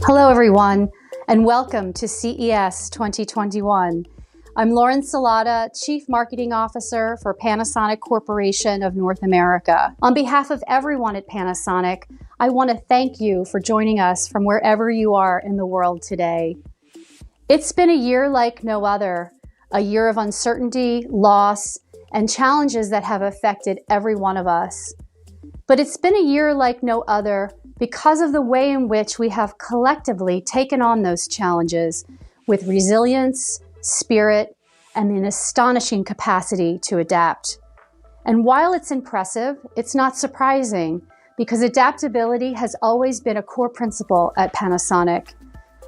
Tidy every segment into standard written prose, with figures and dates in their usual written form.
Hello everyone, and welcome to CES 2021. I'm Lauren Salata, Chief Marketing Officer for Panasonic Corporation of North America. On behalf of everyone at Panasonic, I want to thank you for joining us from wherever you are in the world today. It's been a year like no other, a year of uncertainty, loss, and challenges that have affected every one of us. But it's been a year like no other because of the way in which we have collectively taken on those challenges with resilience, spirit, and an astonishing capacity to adapt. And while it's impressive, it's not surprising because adaptability has always been a core principle at Panasonic.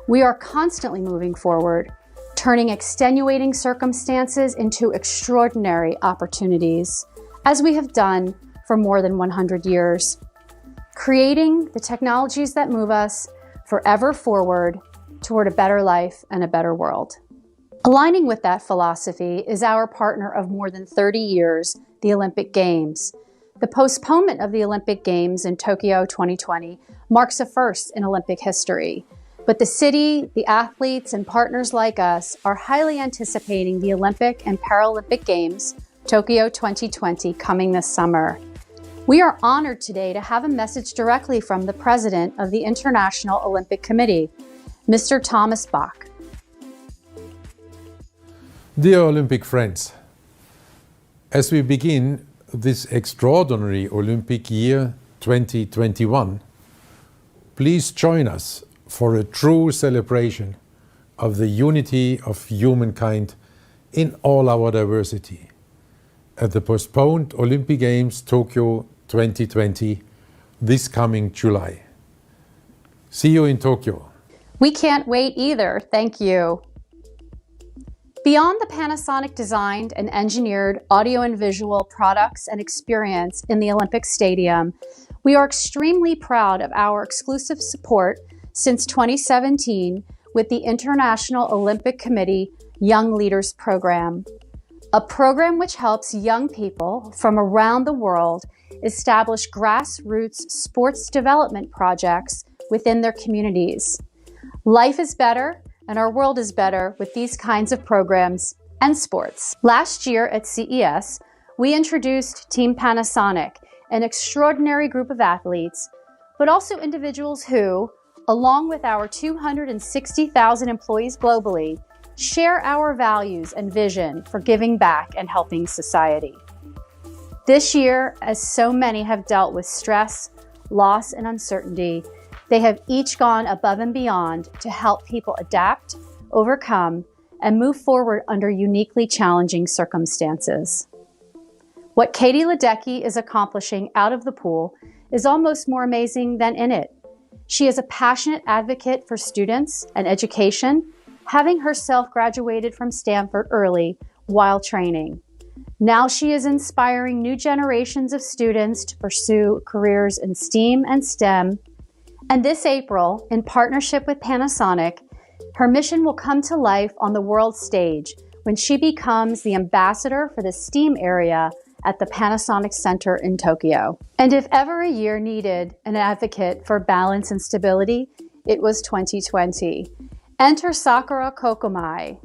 We are constantly moving forward, turning extenuating circumstances into extraordinary opportunities, as we have done for more than 100 years, creating the technologies that move us forever forward toward a better life and a better world. Aligning with that philosophy is our partner of more than 30 years, the Olympic Games. The postponement of the Olympic Games in Tokyo 2020 marks a first in Olympic history. But the city, the athletes, and partners like us are highly anticipating the Olympic and Paralympic Games, Tokyo 2020, coming this summer. We are honored today to have a message directly from the President of the International Olympic Committee, Mr. Thomas Bach. Dear Olympic friends, as we begin this extraordinary Olympic year 2021, please join us for a true celebration of the unity of humankind in all our diversity at the postponed Olympic Games Tokyo 2020 this coming July. See you in Tokyo. We can't wait either, thank you. Beyond the Panasonic designed and engineered audio and visual products and experience in the Olympic Stadium, we are extremely proud of our exclusive support since 2017 with the International Olympic Committee Young Leaders Program, a program which helps young people from around the world establish grassroots sports development projects within their communities. Life is better and our world is better with these kinds of programs and sports. Last year at CES, we introduced Team Panasonic, an extraordinary group of athletes, but also individuals who, along with our 260,000 employees globally, share our values and vision for giving back and helping society. This year, as so many have dealt with stress, loss, and uncertainty, they have each gone above and beyond to help people adapt, overcome, and move forward under uniquely challenging circumstances. What Katie Ledecky is accomplishing out of the pool is almost more amazing than in it. She is a passionate advocate for students and education, having herself graduated from Stanford early while training. Now she is inspiring new generations of students to pursue careers in STEAM and STEM. And this April, in partnership with Panasonic, her mission will come to life on the world stage when she becomes the ambassador for the STEAM area at the Panasonic Center in Tokyo. And if ever a year needed an advocate for balance and stability, it was 2020. Enter Sakura Kokomai.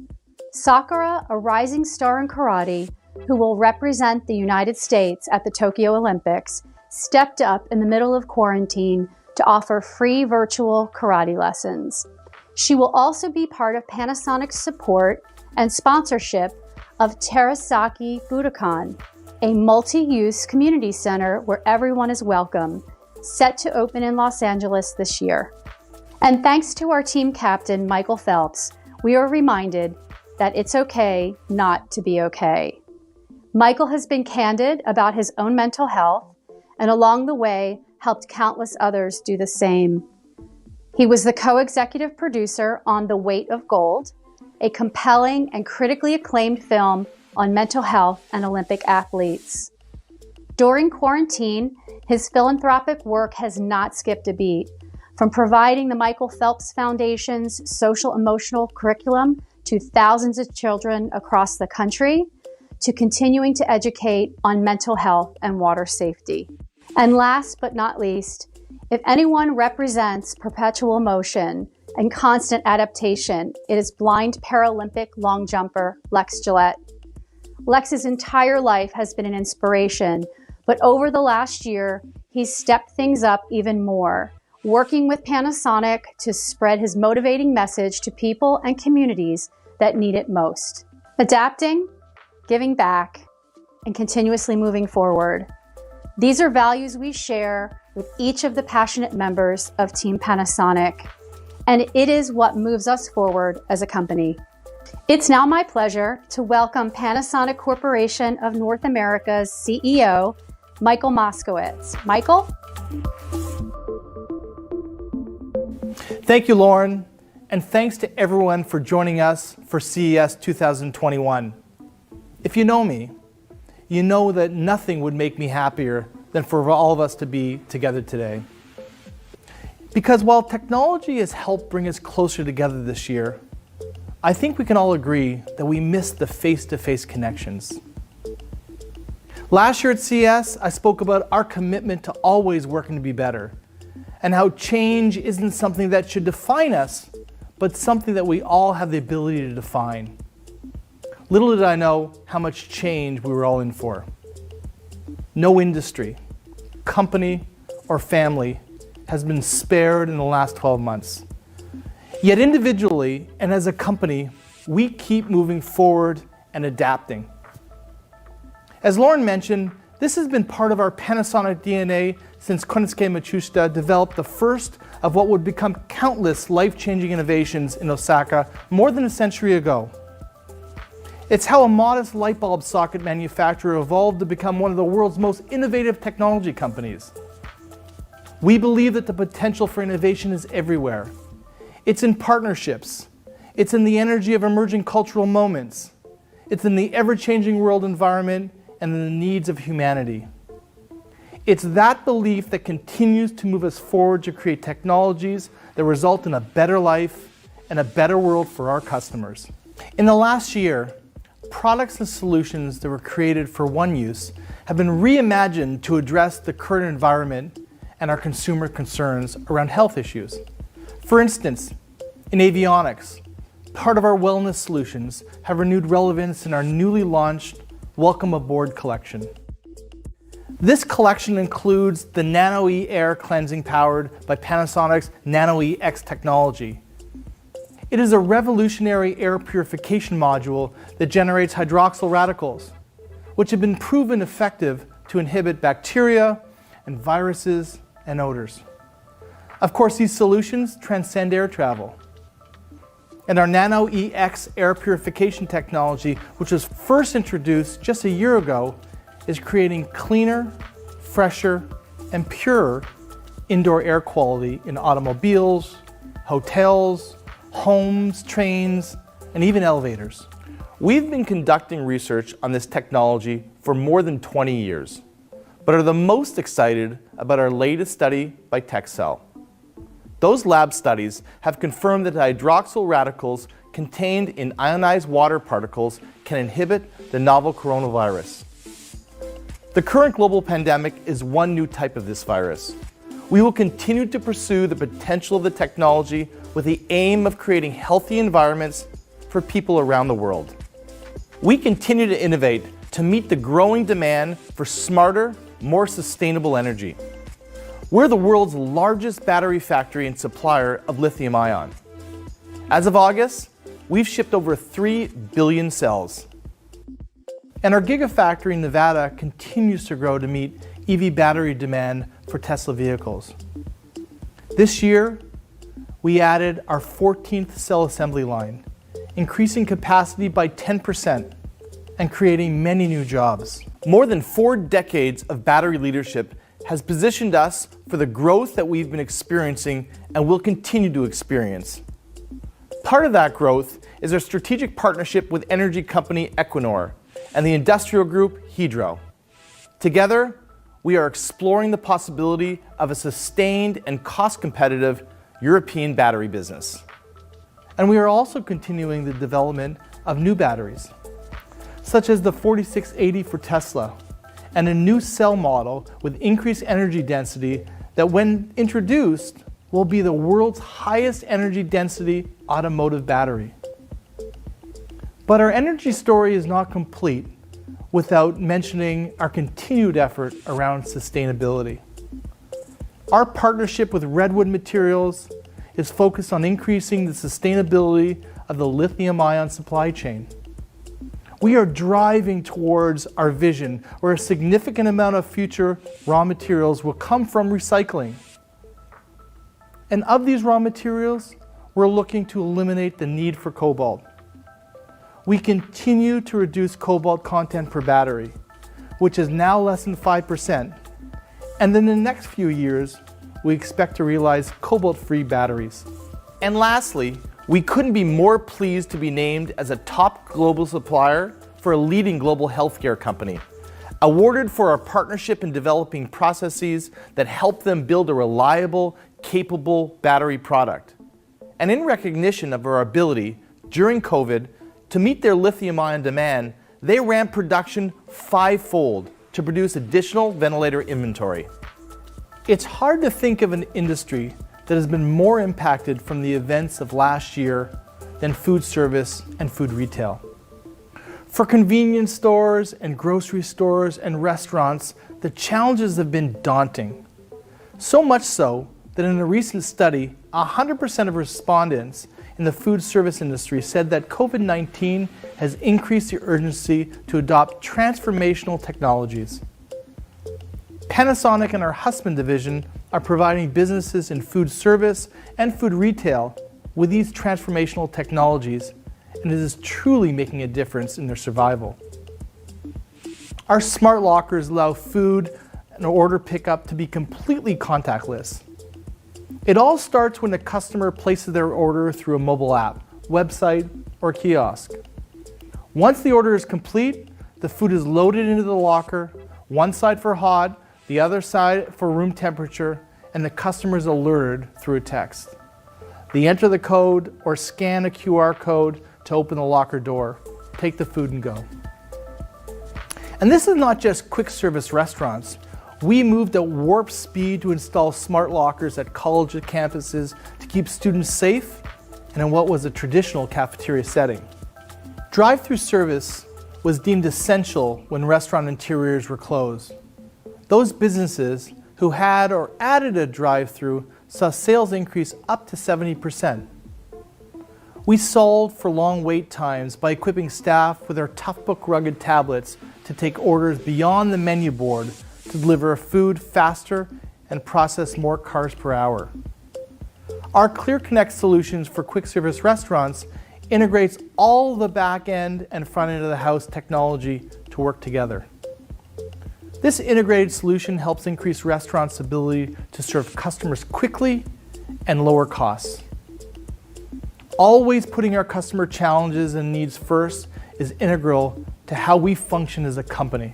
Sakura, a rising star in karate, who will represent the United States at the Tokyo Olympics, stepped up in the middle of quarantine to offer free virtual karate lessons. She will also be part of Panasonic's support and sponsorship of Terasaki Budokan, a multi-use community center where everyone is welcome, set to open in Los Angeles this year. And thanks to our team captain, Michael Phelps, we are reminded that it's okay not to be okay. Michael has been candid about his own mental health and along the way helped countless others do the same. He was the co-executive producer on The Weight of Gold, a compelling and critically acclaimed film on mental health and Olympic athletes. During quarantine, his philanthropic work has not skipped a beat, from providing the Michael Phelps Foundation's social-emotional curriculum to thousands of children across the country, to continuing to educate on mental health and water safety. And last but not least, if anyone represents perpetual motion, and constant adaptation. It is blind Paralympic long jumper Lex Gillette. Lex's entire life has been an inspiration, but over the last year, he's stepped things up even more, working with Panasonic to spread his motivating message to people and communities that need it most. Adapting, giving back, and continuously moving forward. These are values we share with each of the passionate members of Team Panasonic, and it is what moves us forward as a company. It's now my pleasure to welcome Panasonic Corporation of North America's CEO, Michael Moskowitz. Michael? Thank you, Lauren, and thanks to everyone for joining us for CES 2021. If you know me, you know that nothing would make me happier than for all of us to be together today. Because while technology has helped bring us closer together this year, I think we can all agree that we missed the face-to-face connections. Last year at CES, I spoke about our commitment to always working to be better, and how change isn't something that should define us, but something that we all have the ability to define. Little did I know how much change we were all in for. No industry, company, or family has been spared in the last 12 months. Yet individually and as a company, we keep moving forward and adapting. As Lauren mentioned, this has been part of our Panasonic DNA since Konosuke Matsushita developed the first of what would become countless life-changing innovations in Osaka more than a century ago. It's how a modest light bulb socket manufacturer evolved to become one of the world's most innovative technology companies. We believe that the potential for innovation is everywhere. It's in partnerships. It's in the energy of emerging cultural moments. It's in the ever-changing world environment and in the needs of humanity. It's that belief that continues to move us forward to create technologies that result in a better life and a better world for our customers. In the last year, products and solutions that were created for one use have been reimagined to address the current environment and our consumer concerns around health issues. For instance, in avionics, part of our wellness solutions have renewed relevance in our newly launched Welcome Aboard collection. This collection includes the Nano E Air Cleansing powered by Panasonic's Nano E X technology. It is a revolutionary air purification module that generates hydroxyl radicals, which have been proven effective to inhibit bacteria and viruses and odors. Of course, these solutions transcend air travel. And our Nano EX air purification technology, which was first introduced just a year ago, is creating cleaner, fresher, and purer indoor air quality in automobiles, hotels, homes, trains, and even elevators. We've been conducting research on this technology for more than 20 years, but are the most excited about our latest study by TechCell. Those lab studies have confirmed that hydroxyl radicals contained in ionized water particles can inhibit the novel coronavirus. The current global pandemic is one new type of this virus. We will continue to pursue the potential of the technology with the aim of creating healthy environments for people around the world. We continue to innovate to meet the growing demand for smarter, more sustainable energy. We're the world's largest battery factory and supplier of lithium-ion. As of August, we've shipped over 3 billion cells. And our Gigafactory in Nevada continues to grow to meet EV battery demand for Tesla vehicles. This year, we added our 14th cell assembly line, increasing capacity by 10% and creating many new jobs. More than 4 decades of battery leadership has positioned us for the growth that we've been experiencing and will continue to experience. Part of that growth is our strategic partnership with energy company Equinor and the industrial group Hydro. Together, we are exploring the possibility of a sustained and cost-competitive European battery business. And we are also continuing the development of new batteries, such as the 4680 for Tesla, and a new cell model with increased energy density that, when introduced, will be the world's highest energy density automotive battery. But our energy story is not complete without mentioning our continued effort around sustainability. Our partnership with Redwood Materials is focused on increasing the sustainability of the lithium-ion supply chain. We are driving towards our vision where a significant amount of future raw materials will come from recycling. And of these raw materials, we're looking to eliminate the need for cobalt. We continue to reduce cobalt content per battery, which is now less than 5%. And in the next few years, we expect to realize cobalt-free batteries. And lastly, we couldn't be more pleased to be named as a top global supplier for a leading global healthcare company, awarded for our partnership in developing processes that help them build a reliable, capable battery product. And in recognition of our ability, during COVID, to meet their lithium-ion demand, they ramped production 5-fold to produce additional ventilator inventory. It's hard to think of an industry that has been more impacted from the events of last year than food service and food retail. For convenience stores and grocery stores and restaurants, the challenges have been daunting. So much so that in a recent study, 100% of respondents in the food service industry said that COVID-19 has increased the urgency to adopt transformational technologies. Panasonic and our Husband division are providing businesses in food service and food retail with these transformational technologies, and it is truly making a difference in their survival. Our smart lockers allow food and order pickup to be completely contactless. It all starts when the customer places their order through a mobile app, website, or kiosk. Once the order is complete, the food is loaded into the locker, one side for hot, the other side for room temperature, and the customer is alerted through a text. They enter the code or scan a QR code to open the locker door, take the food and go. And this is not just quick service restaurants. We moved at warp speed to install smart lockers at college campuses to keep students safe and in what was a traditional cafeteria setting. Drive-through service was deemed essential when restaurant interiors were closed. Those businesses who had or added a drive-through saw sales increase up to 70%. We solved for long wait times by equipping staff with our Toughbook rugged tablets to take orders beyond the menu board to deliver food faster and process more cars per hour. Our ClearConnect solutions for quick service restaurants integrates all the back end and front end of the house technology to work together. This integrated solution helps increase restaurants' ability to serve customers quickly and lower costs. Always putting our customer challenges and needs first is integral to how we function as a company.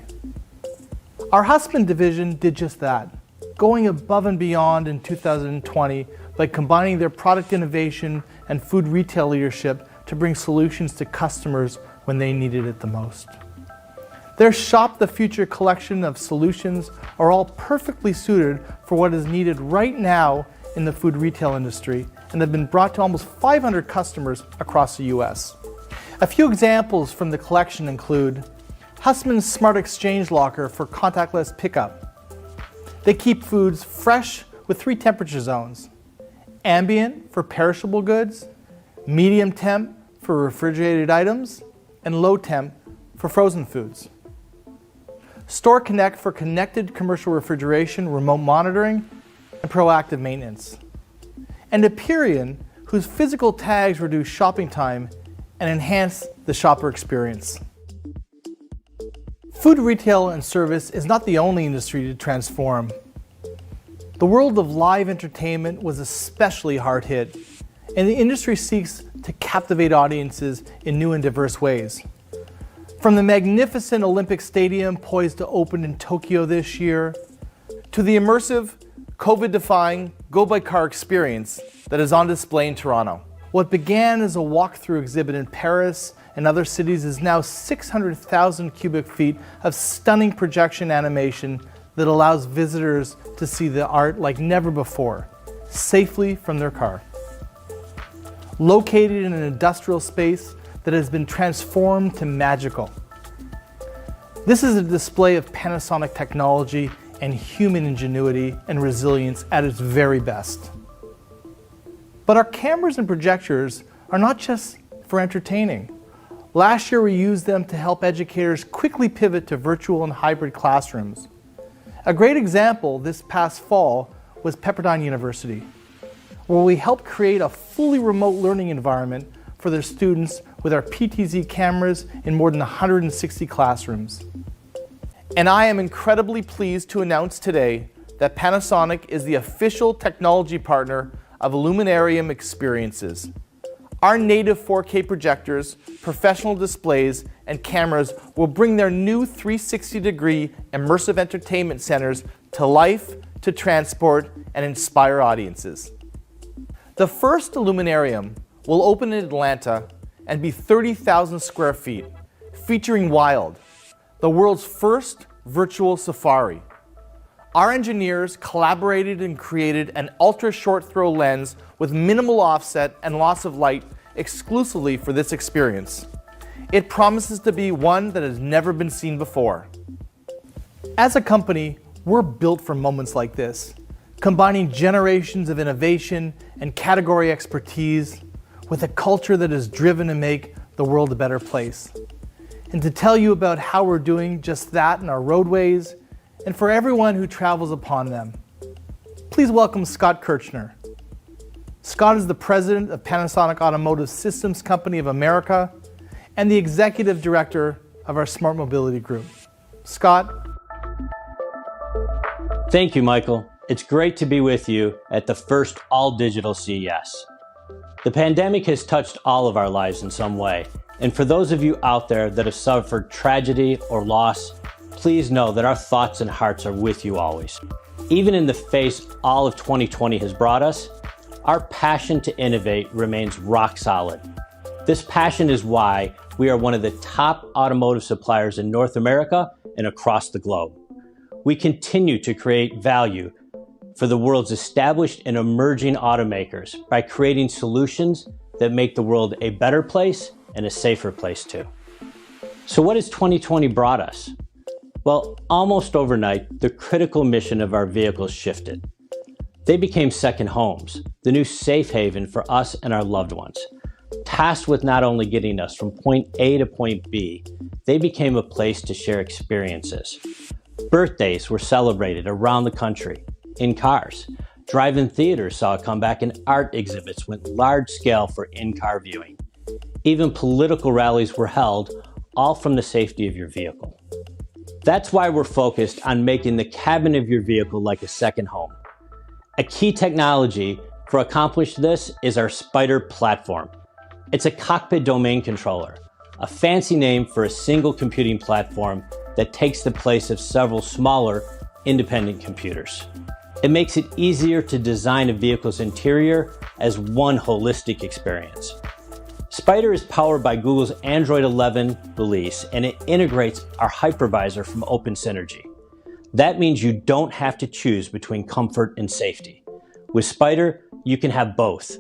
Our Husband division did just that, going above and beyond in 2020 by combining their product innovation and food retail leadership to bring solutions to customers when they needed it the most. Their Shop the Future collection of solutions are all perfectly suited for what is needed right now in the food retail industry and have been brought to almost 500 customers across the US. A few examples from the collection include Husband's Smart Exchange Locker for contactless pickup. They keep foods fresh with 3 temperature zones: ambient for perishable goods, medium temp for refrigerated items, and low temp for frozen foods. Store Connect for connected commercial refrigeration, remote monitoring, and proactive maintenance. And Aperion, whose physical tags reduce shopping time and enhance the shopper experience. Food retail and service is not the only industry to transform. The world of live entertainment was especially hard hit, and the industry seeks to captivate audiences in new and diverse ways. From the magnificent Olympic Stadium poised to open in Tokyo this year, to the immersive, COVID-defying go-by-car experience that is on display in Toronto. What began as a walkthrough exhibit in Paris and other cities is now 600,000 cubic feet of stunning projection animation that allows visitors to see the art like never before, safely from their car. Located in an industrial space that has been transformed to magical. This is a display of Panasonic technology and human ingenuity and resilience at its very best. But our cameras and projectors are not just for entertaining. Last year we used them to help educators quickly pivot to virtual and hybrid classrooms. A great example this past fall was Pepperdine University, where we helped create a fully remote learning environment for their students with our PTZ cameras in more than 160 classrooms. And I am incredibly pleased to announce today that Panasonic is the official technology partner of Illuminarium Experiences. Our native 4K projectors, professional displays, and cameras will bring their new 360-degree immersive entertainment centers to life, to transport, and inspire audiences. The first Illuminarium will open in Atlanta and be 30,000 square feet, featuring Wild, the world's first virtual safari. Our engineers collaborated and created an ultra-short throw lens with minimal offset and loss of light exclusively for this experience. It promises to be one that has never been seen before. As a company, we're built for moments like this, combining generations of innovation and category expertise with a culture that is driven to make the world a better place. And to tell you about how we're doing just that in our roadways and for everyone who travels upon them, please welcome Scott Kirchner. Scott is the president of Panasonic Automotive Systems Company of America and the executive director of our Smart Mobility Group. Scott. Thank you, Michael. It's great to be with you at the first all-digital CES. The pandemic has touched all of our lives in some way, and for those of you out there that have suffered tragedy or loss, please know that our thoughts and hearts are with you always. Even in the face all of 2020 has brought us, our passion to innovate remains rock solid. This passion is why we are one of the top automotive suppliers in North America and across the globe. We continue to create value for the world's established and emerging automakers by creating solutions that make the world a better place and a safer place too. So what has 2020 brought us? Well, almost overnight, the critical mission of our vehicles shifted. They became second homes, the new safe haven for us and our loved ones. Tasked with not only getting us from point A to point B, they became a place to share experiences. Birthdays were celebrated around the country in cars. Drive-in theaters saw a comeback, and art exhibits went large scale for in-car viewing. Even political rallies were held, all from the safety of your vehicle. That's why we're focused on making the cabin of your vehicle like a second home. A key technology for accomplish this is our Spider platform. It's a cockpit domain controller, a fancy name for a single computing platform that takes the place of several smaller, independent computers. It makes it easier to design a vehicle's interior as one holistic experience. Spider is powered by Google's Android 11 release, and it integrates our hypervisor from Open Synergy. That means you don't have to choose between comfort and safety. With Spider, you can have both.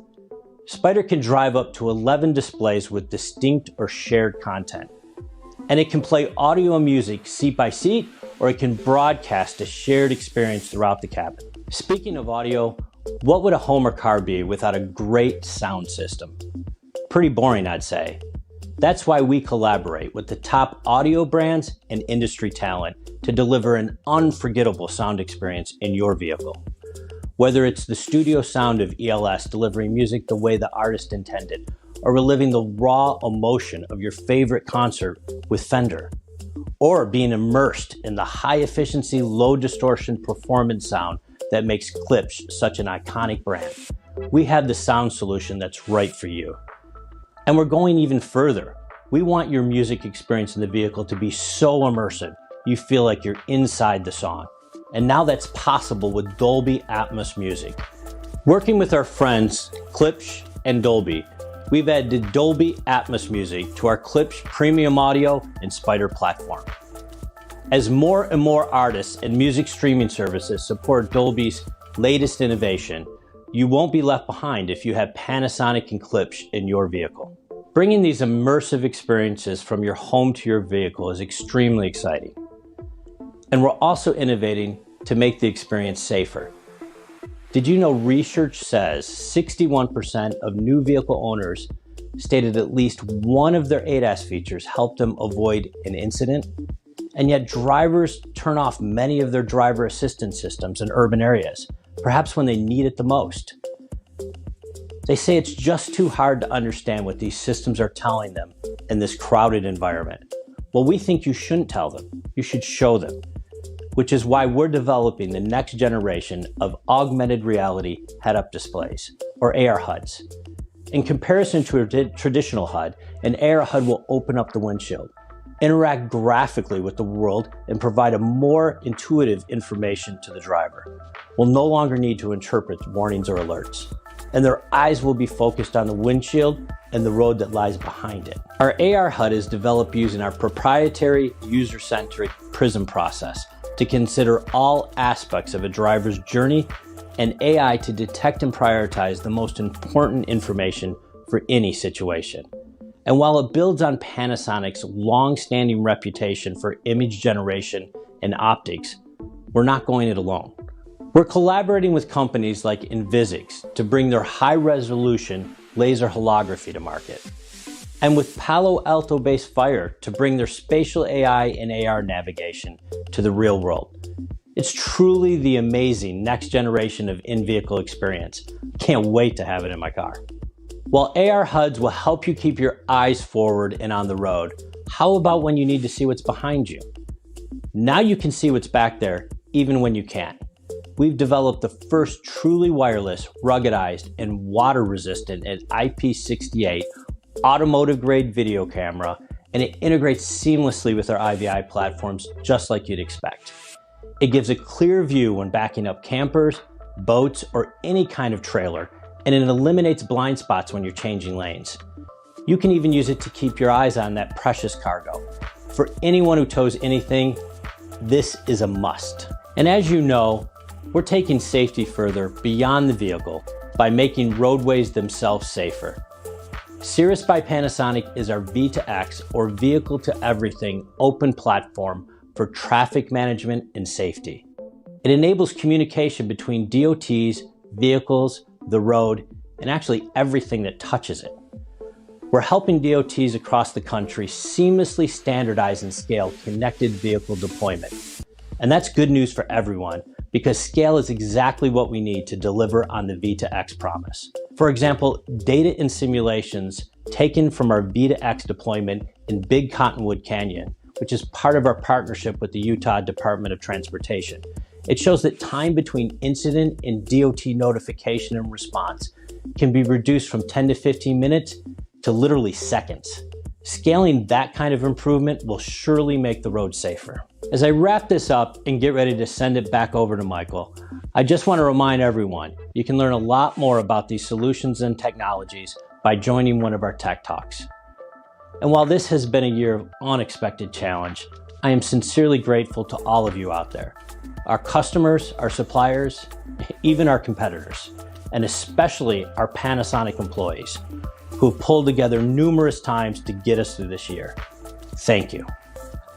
Spider can drive up to 11 displays with distinct or shared content. And it can play audio and music seat by seat, or it can broadcast a shared experience throughout the cabin. Speaking of audio, what would a home or car be without a great sound system? Pretty boring, I'd say. That's why we collaborate with the top audio brands and industry talent to deliver an unforgettable sound experience in your vehicle. Whether it's the studio sound of ELS delivering music the way the artist intended, or reliving the raw emotion of your favorite concert with Fender, or being immersed in the high-efficiency, low-distortion performance sound that makes Klipsch such an iconic brand, we have the sound solution that's right for you. And we're going even further. We want your music experience in the vehicle to be so immersive, you feel like you're inside the song. And now that's possible with Dolby Atmos music. Working with our friends Klipsch and Dolby, we've added Dolby Atmos music to our Klipsch Premium Audio and Spider platform. As more and more artists and music streaming services support Dolby's latest innovation, You won't be left behind if you have Panasonic and Klipsch in your vehicle. Bringing these immersive experiences from your home to your vehicle is extremely exciting. And we're also innovating to make the experience safer. Did you know research says 61% of new vehicle owners stated at least one of their ADAS features helped them avoid an incident? And yet drivers turn off many of their driver assistance systems in urban areas, perhaps when they need it the most. They say it's just too hard to understand what these systems are telling them in this crowded environment. Well, we think you shouldn't tell them, you should show them, which is why we're developing the next generation of augmented reality head-up displays, or AR HUDs. In comparison to a traditional HUD, an AR HUD will open up the windshield, interact graphically with the world, and provide a more intuitive information to the driver. Will no longer need to interpret warnings or alerts, and their eyes will be focused on the windshield and the road that lies behind it. Our AR HUD is developed using our proprietary user-centric Prism process to consider all aspects of a driver's journey and AI to detect and prioritize the most important information for any situation. And while it builds on Panasonic's long-standing reputation for image generation and optics, we're not going it alone. We're collaborating with companies like Envisix to bring their high-resolution laser holography to market, and with Palo Alto-based Fire to bring their spatial AI and AR navigation to the real world. It's truly the amazing next generation of in-vehicle experience. Can't wait to have it in my car. While AR HUDs will help you keep your eyes forward and on the road, how about when you need to see what's behind you? Now you can see what's back there, even when you can't. We've developed the first truly wireless, ruggedized, and water-resistant and IP68 automotive-grade video camera, and it integrates seamlessly with our IVI platforms just like you'd expect. It gives a clear view when backing up campers, boats, or any kind of trailer, and it eliminates blind spots when you're changing lanes. You can even use it to keep your eyes on that precious cargo. For anyone who tows anything, this is a must. And as you know, we're taking safety further beyond the vehicle by making roadways themselves safer. Cirrus by Panasonic is our V2X, or Vehicle to Everything, open platform for traffic management and safety. It enables communication between DOTs, vehicles, the road, and actually everything that touches it. We're helping DOTs across the country seamlessly standardize and scale connected vehicle deployment. And that's good news for everyone, because scale is exactly what we need to deliver on the V2X promise. For example, data and simulations taken from our V2X deployment in Big Cottonwood Canyon, which is part of our partnership with the Utah Department of Transportation. It shows that time between incident and DOT notification and response can be reduced from 10 to 15 minutes to literally seconds. Scaling that kind of improvement will surely make the road safer. As I wrap this up and get ready to send it back over to Michael, I just want to remind everyone, you can learn a lot more about these solutions and technologies by joining one of our Tech Talks. And while this has been a year of unexpected challenge, I am sincerely grateful to all of you out there, our customers, our suppliers, even our competitors, and especially our Panasonic employees, who have pulled together numerous times to get us through this year. Thank you.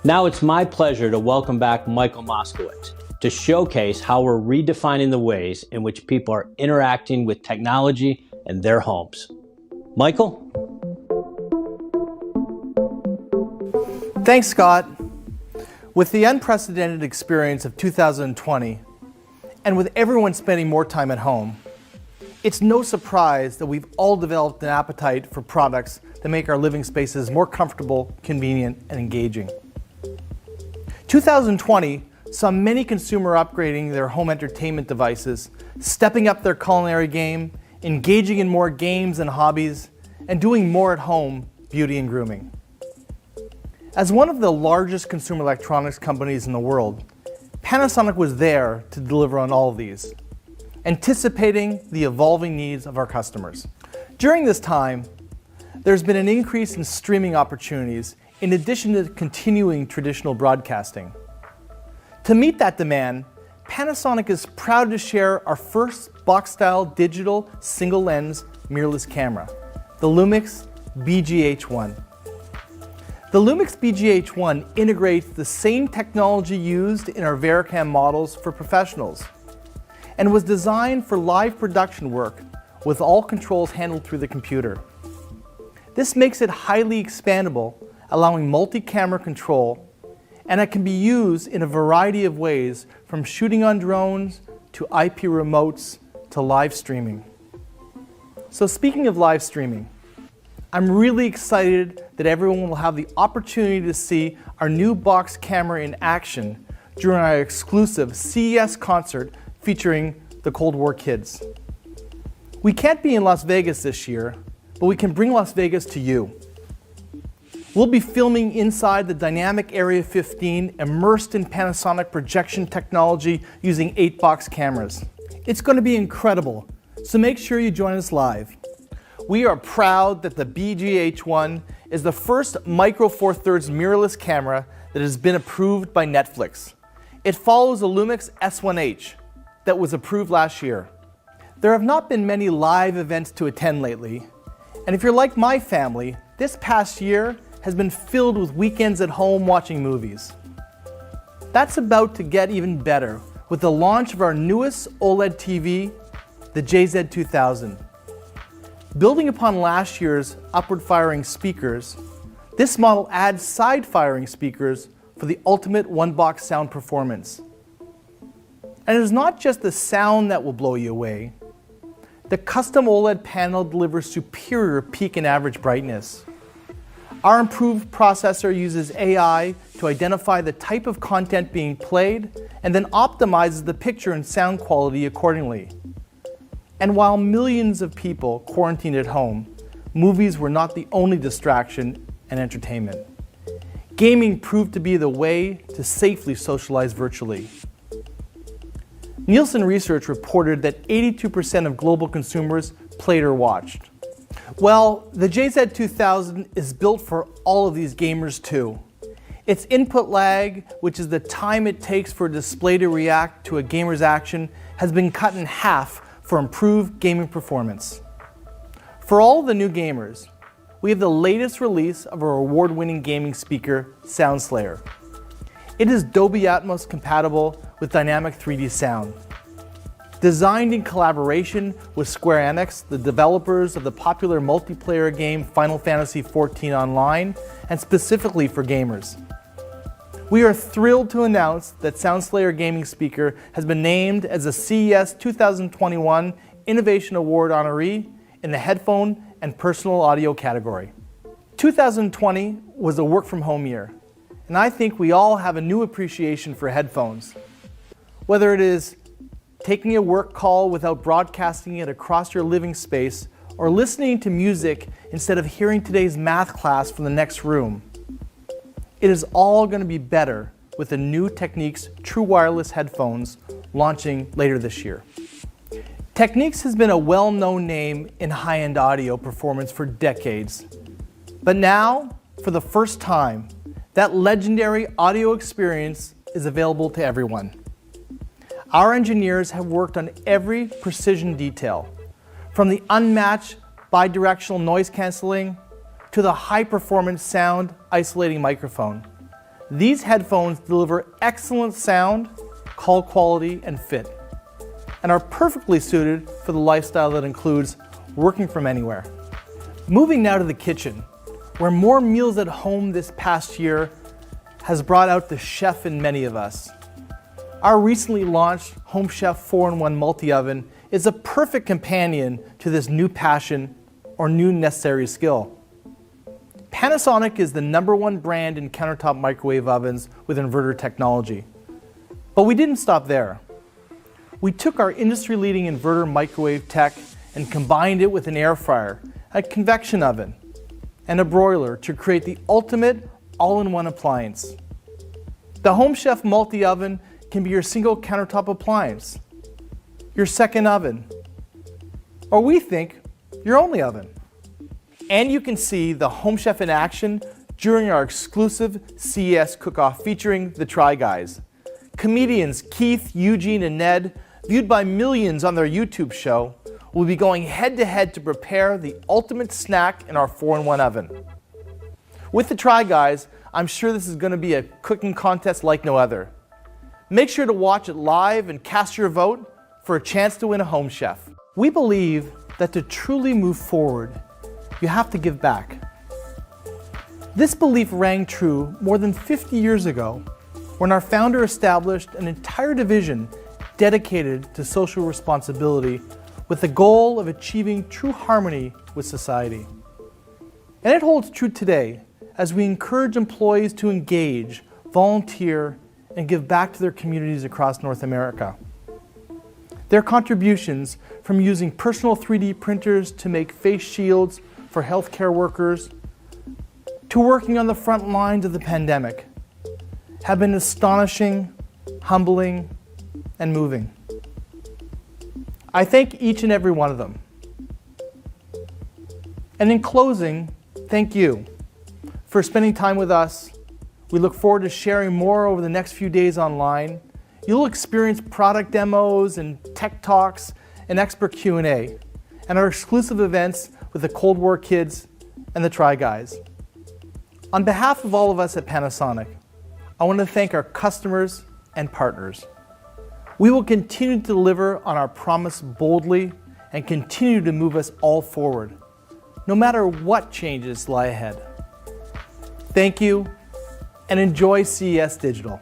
Now it's my pleasure to welcome back Michael Moskowitz to showcase how we're redefining the ways in which people are interacting with technology in their homes. Michael? Thanks, Scott. With the unprecedented experience of 2020, and with everyone spending more time at home, it's no surprise that we've all developed an appetite for products that make our living spaces more comfortable, convenient, and engaging. 2020 saw many consumers upgrading their home entertainment devices, stepping up their culinary game, engaging in more games and hobbies, and doing more at home beauty and grooming. As one of the largest consumer electronics companies in the world, Panasonic was there to deliver on all of these, anticipating the evolving needs of our customers. During this time, there's been an increase in streaming opportunities in addition to continuing traditional broadcasting. To meet that demand, Panasonic is proud to share our first box-style digital single-lens mirrorless camera, the Lumix BGH1. The Lumix BGH1 integrates the same technology used in our VariCam models for professionals and was designed for live production work with all controls handled through the computer. This makes it highly expandable, allowing multi-camera control, and it can be used in a variety of ways, from shooting on drones to IP remotes to live streaming. So speaking of live streaming, I'm really excited that everyone will have the opportunity to see our new box camera in action during our exclusive CES concert featuring the Cold War kids. We can't be in Las Vegas this year, but we can bring Las Vegas to you. We'll be filming inside the dynamic Area 15, immersed in Panasonic projection technology using 8-box cameras. It's going to be incredible, so make sure you join us live. We are proud that the BGH1 is the first Micro Four Thirds mirrorless camera that has been approved by Netflix. It follows the Lumix S1H that was approved last year. There have not been many live events to attend lately, and if you're like my family, this past year has been filled with weekends at home watching movies. That's about to get even better with the launch of our newest OLED TV, the JZ2000. Building upon last year's upward-firing speakers, this model adds side-firing speakers for the ultimate one-box sound performance. And it is not just the sound that will blow you away. The custom OLED panel delivers superior peak and average brightness. Our improved processor uses AI to identify the type of content being played and then optimizes the picture and sound quality accordingly. And while millions of people quarantined at home, movies were not the only distraction and entertainment. Gaming proved to be the way to safely socialize virtually. Nielsen research reported that 82% of global consumers played or watched. Well, the JZ2000 is built for all of these gamers too. Its input lag, which is the time it takes for a display to react to a gamer's action, has been cut in half for improved gaming performance. For all the new gamers, we have the latest release of our award-winning gaming speaker, SoundSlayer. It is Dolby Atmos compatible with dynamic 3D sound. Designed in collaboration with Square Enix, the developers of the popular multiplayer game Final Fantasy XIV Online, and specifically for gamers. We are thrilled to announce that SoundSlayer gaming speaker has been named as a CES 2021 Innovation Award honoree in the headphone and personal audio category. 2020 was a work-from-home year, and I think we all have a new appreciation for headphones. Whether it is taking a work call without broadcasting it across your living space, or listening to music instead of hearing today's math class from the next room, it is all going to be better with the new Technics True Wireless headphones launching later this year. Technics has been a well-known name in high-end audio performance for decades, but now, for the first time, that legendary audio experience is available to everyone. Our engineers have worked on every precision detail, from the unmatched bidirectional noise canceling to the high-performance sound isolating microphone. These headphones deliver excellent sound, call quality, and fit, and are perfectly suited for the lifestyle that includes working from anywhere. Moving now to the kitchen, where more meals at home this past year has brought out the chef in many of us. Our recently launched Home Chef 4-in-1 multi-oven is a perfect companion to this new passion or new necessary skill. Panasonic is the #1 brand in countertop microwave ovens with inverter technology. But we didn't stop there. We took our industry-leading inverter microwave tech and combined it with an air fryer, a convection oven, and a broiler to create the ultimate all-in-one appliance. The Home Chef multi-oven can be your single countertop appliance, your second oven, or we think your only oven. And you can see the Home Chef in action during our exclusive CES cook-off featuring the Try Guys, Comedians Keith, Eugene, and Ned, viewed by millions on their YouTube show, will be going head-to-head to prepare the ultimate snack in our 4-in-1 oven. With the Try Guys, I'm sure this is going to be a cooking contest like no other. Make sure to watch it live and cast your vote for a chance to win a home chef. We believe that to truly move forward, you have to give back. This belief rang true more than 50 years ago when our founder established an entire division dedicated to social responsibility with the goal of achieving true harmony with society. And it holds true today as we encourage employees to engage, volunteer, and give back to their communities across North America. Their contributions, from using personal 3D printers to make face shields for healthcare workers, to working on the front lines of the pandemic, have been astonishing, humbling, and moving. I thank each and every one of them. And in closing, thank you for spending time with us. We look forward to sharing more over the next few days online. You'll experience product demos and tech talks and expert Q&A, and our exclusive events with the Cold War Kids and the Try Guys. On behalf of all of us at Panasonic, I want to thank our customers and partners. We will continue to deliver on our promise boldly and continue to move us all forward, no matter what changes lie ahead. Thank you, and enjoy CES Digital.